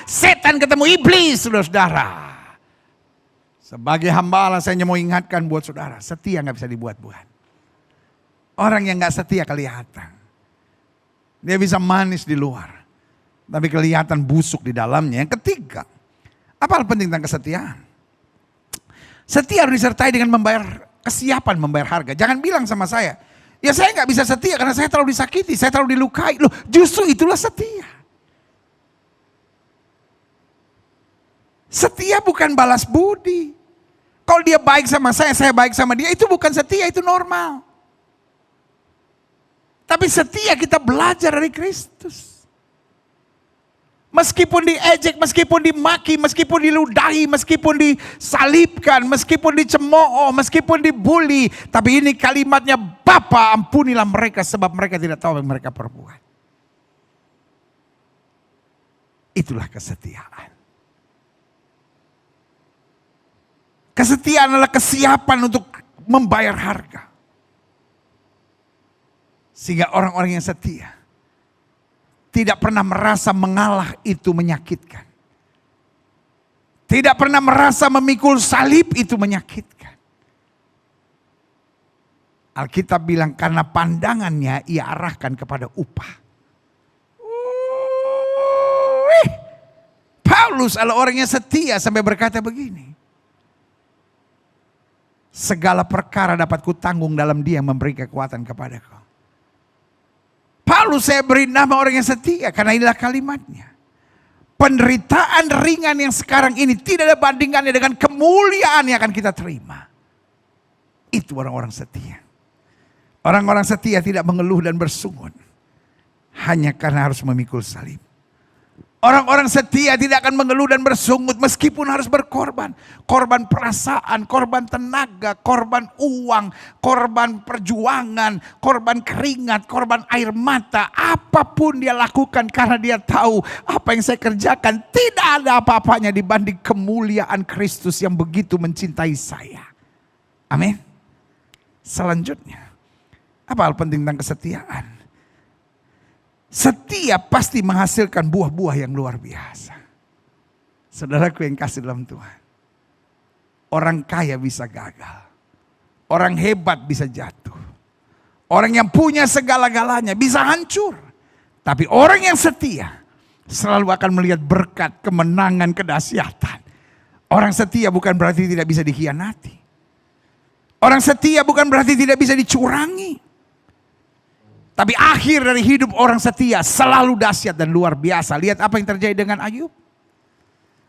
Setan ketemu iblis, saudara-saudara. Sebagai hamba Allah saya mau ingatkan buat saudara, setia gak bisa dibuat-buat. Orang yang gak setia kelihatan. Dia bisa manis di luar, tapi kelihatan busuk di dalamnya. Yang ketiga, apa hal penting tentang kesetiaan? Setia harus disertai dengan kesiapan membayar harga. Jangan bilang sama saya, ya saya gak bisa setia karena saya terlalu disakiti, saya terlalu dilukai. Loh, justru itulah setia. Setia bukan balas budi. Kalau dia baik sama saya baik sama dia, itu bukan setia, itu normal. Tapi setia kita belajar dari Kristus. Meskipun diejek, meskipun dimaki, meskipun diludahi, meskipun disalibkan, meskipun dicemooh, meskipun dibully. Tapi ini kalimatnya, Bapa ampunilah mereka sebab mereka tidak tahu apa yang mereka perbuat. Itulah kesetiaan. Kesetiaan adalah kesiapan untuk membayar harga. Sehingga orang-orang yang setia tidak pernah merasa mengalah itu menyakitkan. Tidak pernah merasa memikul salib itu menyakitkan. Alkitab bilang karena pandangannya ia arahkan kepada upah. Paulus adalah orang yang setia sampai berkata begini. Segala perkara dapat kutanggung dalam dia yang memberi kekuatan kepadaku. Paulus saya beri nama orang yang setia karena inilah kalimatnya. Penderitaan ringan yang sekarang ini tidak ada bandingannya dengan kemuliaan yang akan kita terima. Itu orang-orang setia. Orang-orang setia tidak mengeluh dan bersungut hanya karena harus memikul salib. Orang-orang setia tidak akan mengeluh dan bersungut meskipun harus berkorban. Korban perasaan, korban tenaga, korban uang, korban perjuangan, korban keringat, korban air mata. Apapun dia lakukan karena dia tahu apa yang saya kerjakan tidak ada apa-apanya dibanding kemuliaan Kristus yang begitu mencintai saya. Amin. Selanjutnya, apa hal penting tentang kesetiaan? Setia pasti menghasilkan buah-buah yang luar biasa. Saudaraku yang kasih dalam Tuhan. Orang kaya bisa gagal. Orang hebat bisa jatuh. Orang yang punya segala-galanya bisa hancur. Tapi orang yang setia selalu akan melihat berkat, kemenangan, kedahsyatan. Orang setia bukan berarti tidak bisa dikhianati. Orang setia bukan berarti tidak bisa dicurangi. Tapi akhir dari hidup orang setia selalu dahsyat dan luar biasa. Lihat apa yang terjadi dengan Ayub.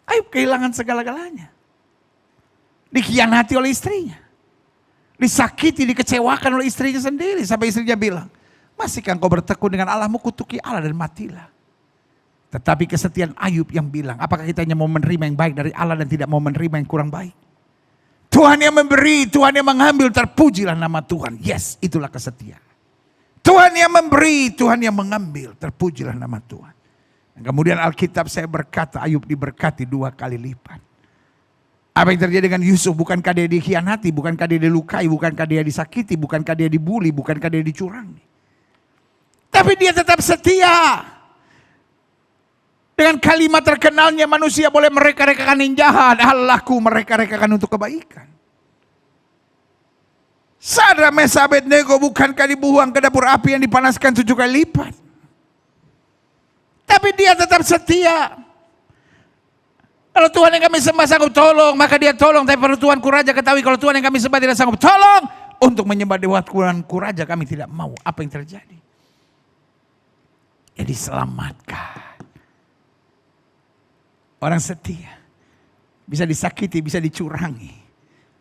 Ayub kehilangan segala-galanya. Dikhianati oleh istrinya. Disakiti, dikecewakan oleh istrinya sendiri. Sampai istrinya bilang, masihkah engkau bertekun dengan Allahmu, kutuki Allah dan matilah. Tetapi kesetiaan Ayub yang bilang, apakah kita hanya mau menerima yang baik dari Allah dan tidak mau menerima yang kurang baik? Tuhan yang memberi, Tuhan yang mengambil, terpujilah nama Tuhan. Yes, itulah kesetiaan. Tuhan yang memberi, Tuhan yang mengambil, terpujilah nama Tuhan. Dan kemudian Alkitab saya berkata, Ayub diberkati 2 kali lipat. Apa yang terjadi dengan Yusuf? Bukankah dia dikhianati, bukankah dia dilukai, bukankah dia disakiti, bukankah dia dibuli, bukankah dia dicurangi. Tapi dia tetap setia. Dengan kalimat terkenalnya, manusia boleh mereka-rekakan yang jahat, Allahku mereka-rekakan untuk kebaikan. Sadrak, Mesak, Abednego bukankah dibuang ke dapur api yang dipanaskan 7 kali lipat. Tapi dia tetap setia. Kalau Tuhan yang kami sembah sanggup tolong, maka dia tolong. Tapi kalau Tuhan Kuraja ketahui kalau Tuhan yang kami sembah tidak sanggup tolong, untuk menyembah dewa Tuhan Kuraja kami tidak mau. Apa yang terjadi? Ya diselamatkan. Orang setia bisa disakiti, bisa dicurangi,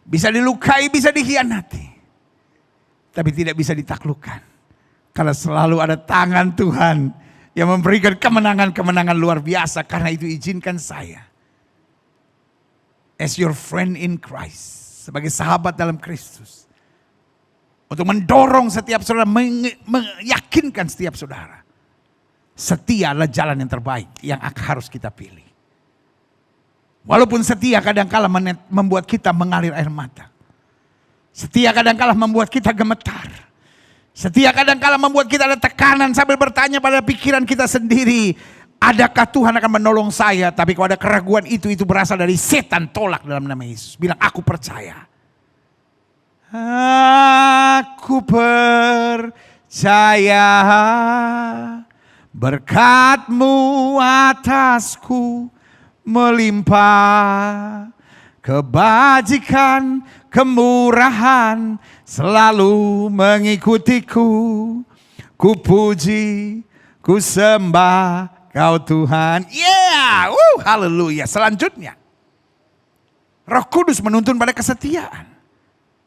bisa dilukai, bisa dikhianati. Tapi tidak bisa ditaklukkan. Karena selalu ada tangan Tuhan yang memberikan kemenangan-kemenangan luar biasa. Karena itu izinkan saya, as your friend in Christ, sebagai sahabat dalam Kristus, untuk mendorong setiap saudara, meyakinkan setiap saudara. Setia adalah jalan yang terbaik yang harus kita pilih. Walaupun setia kadang-kala membuat kita mengalir air mata. Setia kadang-kala membuat kita gemetar. Setia kadang-kala membuat kita ada tekanan sambil bertanya pada pikiran kita sendiri. Adakah Tuhan akan menolong saya? Tapi kalau ada keraguan itu berasal dari setan. Tolak dalam nama Yesus. Bilang aku percaya. Aku percaya berkat-Mu atasku melimpah. Kebajikan, kemurahan selalu mengikutiku. Ku puji, ku sembah Kau Tuhan. Yeah, haleluya. Selanjutnya, Roh Kudus menuntun pada kesetiaan.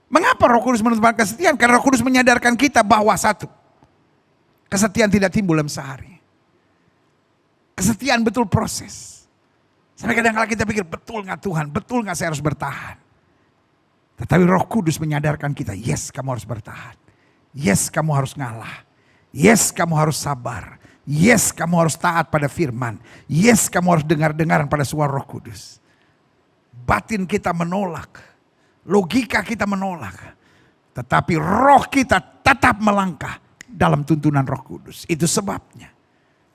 Mengapa Roh Kudus menuntun pada kesetiaan? Karena Roh Kudus menyadarkan kita bahwa satu, kesetiaan tidak timbul dalam sehari. Kesetiaan betul proses. Sampai kadang-kadang kita pikir, betul gak Tuhan? Betul gak saya harus bertahan? Tetapi Roh Kudus menyadarkan kita, yes kamu harus bertahan. Yes kamu harus ngalah. Yes kamu harus sabar. Yes kamu harus taat pada firman. Yes kamu harus dengar-dengaran pada suara Roh Kudus. Batin kita menolak. Logika kita menolak. Tetapi roh kita tetap melangkah dalam tuntunan Roh Kudus. Itu sebabnya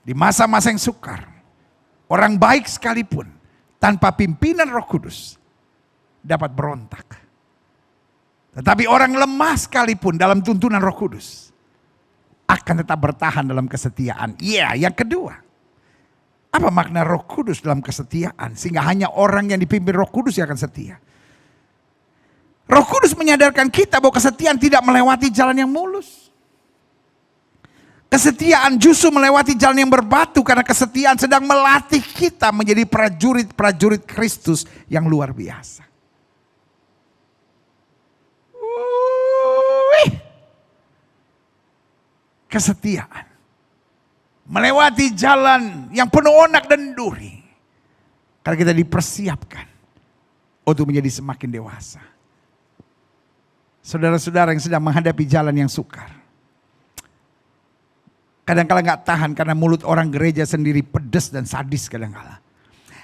di masa-masa yang sukar, orang baik sekalipun tanpa pimpinan Roh Kudus dapat berontak. Tetapi orang lemah sekalipun dalam tuntunan Roh Kudus akan tetap bertahan dalam kesetiaan. Yang kedua, apa makna Roh Kudus dalam kesetiaan? Sehingga hanya orang yang dipimpin Roh Kudus yang akan setia. Roh Kudus menyadarkan kita bahwa kesetiaan tidak melewati jalan yang mulus. Kesetiaan justru melewati jalan yang berbatu karena kesetiaan sedang melatih kita menjadi prajurit-prajurit Kristus yang luar biasa. Kesetiaan melewati jalan yang penuh onak dan duri karena kita dipersiapkan untuk menjadi semakin dewasa. Saudara-saudara yang sedang menghadapi jalan yang sukar, kadang-kadang gak tahan karena mulut orang gereja sendiri pedes dan sadis kadang-kadang.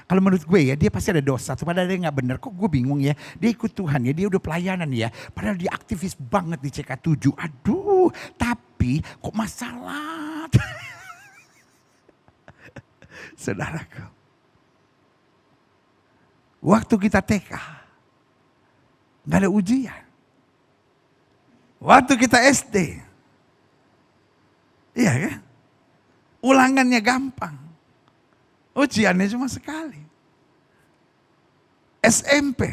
Kalau menurut gue ya, dia pasti ada dosa. Padahal dia gak benar. Kok gue bingung ya, dia ikut Tuhan ya, dia udah pelayanan ya. Padahal dia aktivis banget di CK7. Aduh, tapi kok masalah. Saudaraku, waktu kita TK, gak ada ujian. Waktu kita SD, iya kan? Ulangannya gampang. Ujiannya cuma sekali. SMP,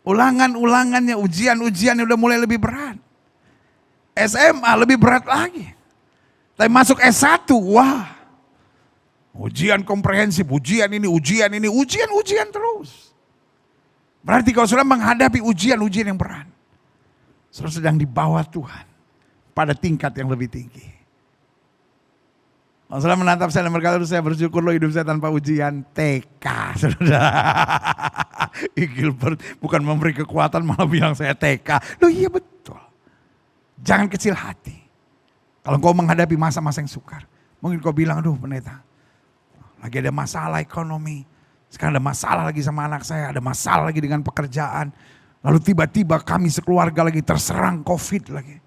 ulangannya, ujiannya udah mulai lebih berat. SMA lebih berat lagi. Tapi masuk S1, wah. Ujian komprehensif, ujian ini, ujian terus. Berarti kalau sudah menghadapi ujian yang berat, saudara sedang dibawa Tuhan pada tingkat yang lebih tinggi. Saudara menatap saya dan berkata, saya bersyukur loh hidup saya tanpa ujian TK. Saudara, Gilbert bukan memberi kekuatan malah bilang saya TK. Loh iya betul. Jangan kecil hati. Kalau kau menghadapi masa-masa yang sukar, mungkin kau bilang, aduh pendeta, lagi ada masalah ekonomi. Sekarang ada masalah lagi sama anak saya, ada masalah lagi dengan pekerjaan. Lalu tiba-tiba kami sekeluarga lagi terserang COVID lagi.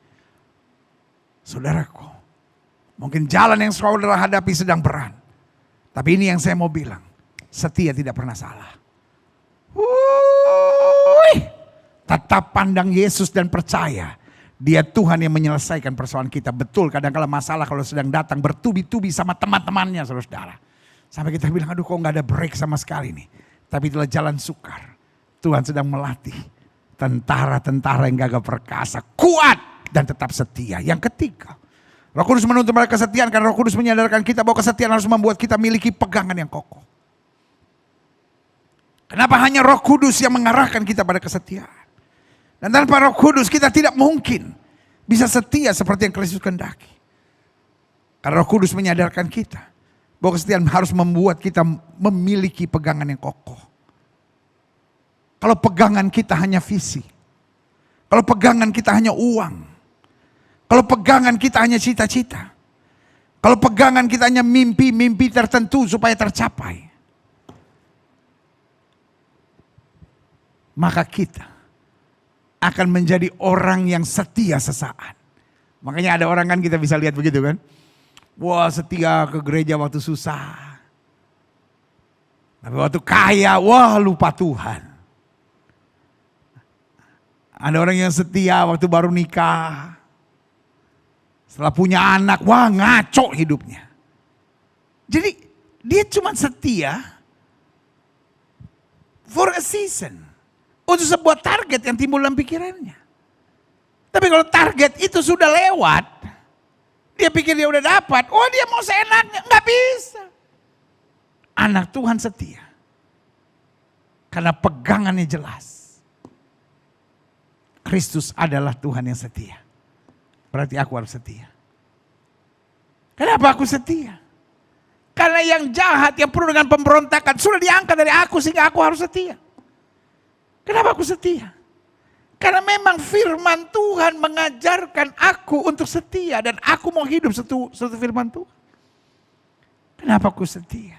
Saudaraku, mungkin jalan yang saudara hadapi sedang berat. Tapi ini yang saya mau bilang, setia tidak pernah salah. Tetap pandang Yesus dan percaya, Dia Tuhan yang menyelesaikan persoalan kita. Betul, kadang-kadang masalah kalau sedang datang bertubi-tubi sama teman-temannya saudara-saudara. Sampai kita bilang, aduh kok gak ada break sama sekali nih. Tapi itulah jalan sukar. Tuhan sedang melatih tentara-tentara yang gagah perkasa, kuat dan tetap setia. Yang ketiga, Roh Kudus menuntun pada kesetiaan karena Roh Kudus menyadarkan kita bahwa kesetiaan harus membuat kita miliki pegangan yang kokoh. Kenapa hanya Roh Kudus yang mengarahkan kita pada kesetiaan? Dan tanpa Roh Kudus kita tidak mungkin bisa setia seperti yang Kristus kehendaki. Karena Roh Kudus menyadarkan kita bahwa kesetiaan harus membuat kita memiliki pegangan yang kokoh. Kalau pegangan kita hanya visi, kalau pegangan kita hanya uang, kalau pegangan kita hanya cita-cita, kalau pegangan kita hanya mimpi-mimpi tertentu supaya tercapai, maka kita akan menjadi orang yang setia sesaat. Makanya ada orang kan kita bisa lihat begitu kan. Wah setia ke gereja waktu susah. Tapi waktu kaya, wah lupa Tuhan. Ada orang yang setia waktu baru nikah. Setelah punya anak, wah ngaco hidupnya. Jadi dia cuma setia for a season. Untuk sebuah target yang timbul dalam pikirannya. Tapi kalau target itu sudah lewat, dia pikir dia udah dapat, oh dia mau seenaknya, nggak bisa. Anak Tuhan setia. Karena pegangannya jelas. Kristus adalah Tuhan yang setia. Berarti aku harus setia. Kenapa aku setia? Karena yang jahat, yang penuh dengan pemberontakan sudah diangkat dari aku sehingga aku harus setia. Kenapa aku setia? Karena memang firman Tuhan mengajarkan aku untuk setia. Dan aku mau hidup satu firman Tuhan. Kenapa aku setia?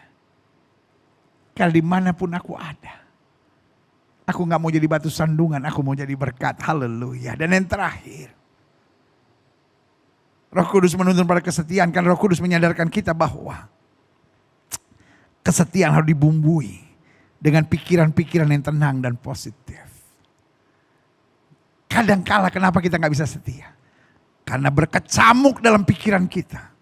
Karena dimanapun aku ada. Aku gak mau jadi batu sandungan, aku mau jadi berkat. Haleluya. Dan yang terakhir. Roh Kudus menuntun pada kesetiaan. Karena Roh Kudus menyadarkan kita bahwa kesetiaan harus dibumbui dengan pikiran-pikiran yang tenang dan positif. Kadangkala kenapa kita gak bisa setia? Karena berkecamuk dalam pikiran kita.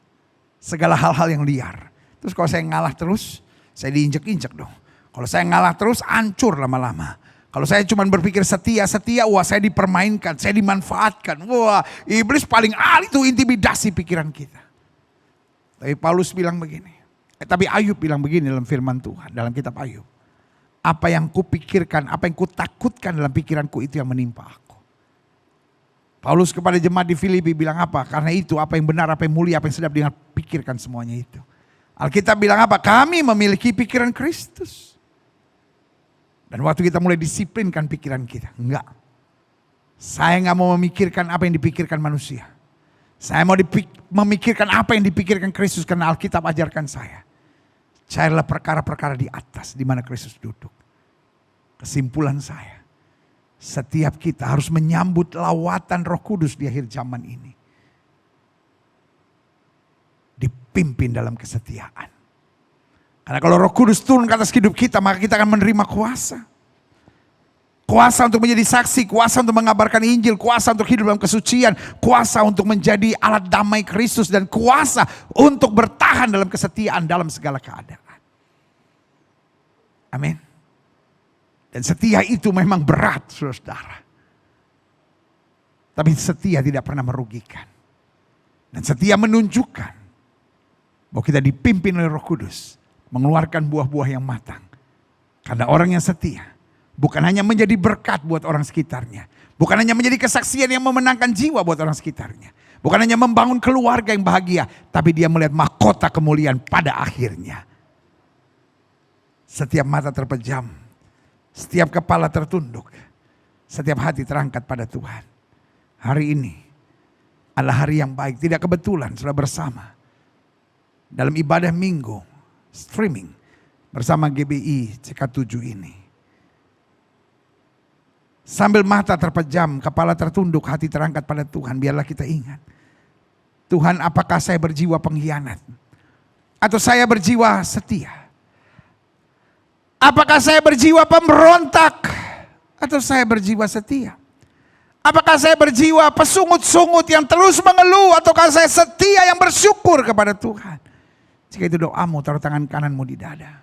Segala hal-hal yang liar. Terus kalau saya ngalah terus, saya diinjek-injek dong. Kalau saya ngalah terus, hancur lama-lama. Kalau saya cuma berpikir setia, wah saya dipermainkan, saya dimanfaatkan. Wah, iblis paling ahli itu intimidasi pikiran kita. Tapi Paulus bilang begini. Tapi Ayub bilang begini dalam firman Tuhan, dalam kitab Ayub. Apa yang kupikirkan, apa yang kutakutkan dalam pikiranku itu yang menimpa aku. Paulus kepada jemaat di Filipi bilang apa? Karena itu apa yang benar, apa yang mulia, apa yang sedap dengan pikirkan semuanya itu. Alkitab bilang apa? Kami memiliki pikiran Kristus. Dan waktu kita mulai disiplinkan pikiran kita. Enggak. Saya gak mau memikirkan apa yang dipikirkan manusia. Saya mau memikirkan apa yang dipikirkan Kristus. Karena Alkitab ajarkan saya. Carilah perkara-perkara di atas. Di mana Kristus duduk. Kesimpulan saya. Setiap kita harus menyambut lawatan Roh Kudus di akhir zaman ini. Dipimpin dalam kesetiaan. Karena kalau Roh Kudus turun ke atas hidup kita, maka kita akan menerima kuasa. Kuasa untuk menjadi saksi, kuasa untuk mengabarkan Injil, kuasa untuk hidup dalam kesucian, kuasa untuk menjadi alat damai Kristus, dan kuasa untuk bertahan dalam kesetiaan dalam segala keadaan. Amin. Dan setia itu memang berat, saudara. Tapi setia tidak pernah merugikan. Dan setia menunjukkan bahwa kita dipimpin oleh Roh Kudus. Mengeluarkan buah-buah yang matang. Karena orang yang setia bukan hanya menjadi berkat buat orang sekitarnya. Bukan hanya menjadi kesaksian yang memenangkan jiwa buat orang sekitarnya. Bukan hanya membangun keluarga yang bahagia. Tapi dia melihat mahkota kemuliaan pada akhirnya. Setiap mata terpejam. Setiap kepala tertunduk. Setiap hati terangkat pada Tuhan. Hari ini adalah hari yang baik. Tidak kebetulan sudah bersama. Dalam ibadah minggu. Streaming bersama GBI CK7 ini. Sambil mata terpejam, kepala tertunduk, hati terangkat pada Tuhan. Biarlah kita ingat. Tuhan, apakah saya berjiwa pengkhianat? Atau saya berjiwa setia? Apakah saya berjiwa pemberontak? Atau saya berjiwa setia? Apakah saya berjiwa pesungut-sungut yang terus mengeluh? Ataukah saya setia yang bersyukur kepada Tuhan? Jika itu doamu, taruh tangan kananmu di dada.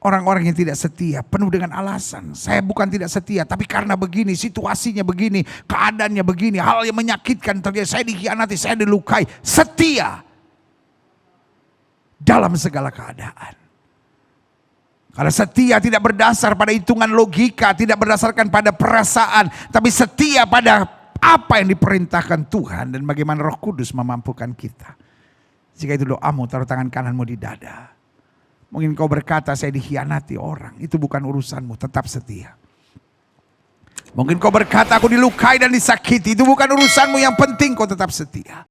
Orang-orang yang tidak setia, penuh dengan alasan. Saya bukan tidak setia, tapi karena begini, situasinya begini, keadaannya begini, hal yang menyakitkan terjadi. Saya dikhianati, saya dilukai. Setia dalam segala keadaan. Karena setia tidak berdasar pada hitungan logika, tidak berdasarkan pada perasaan, tapi setia pada apa yang diperintahkan Tuhan dan bagaimana Roh Kudus memampukan kita. Jika itu doamu, taruh tangan kananmu di dada. Mungkin kau berkata, saya dikhianati orang. Itu bukan urusanmu, tetap setia. Mungkin kau berkata, aku dilukai dan disakiti. Itu bukan urusanmu, yang penting kau tetap setia.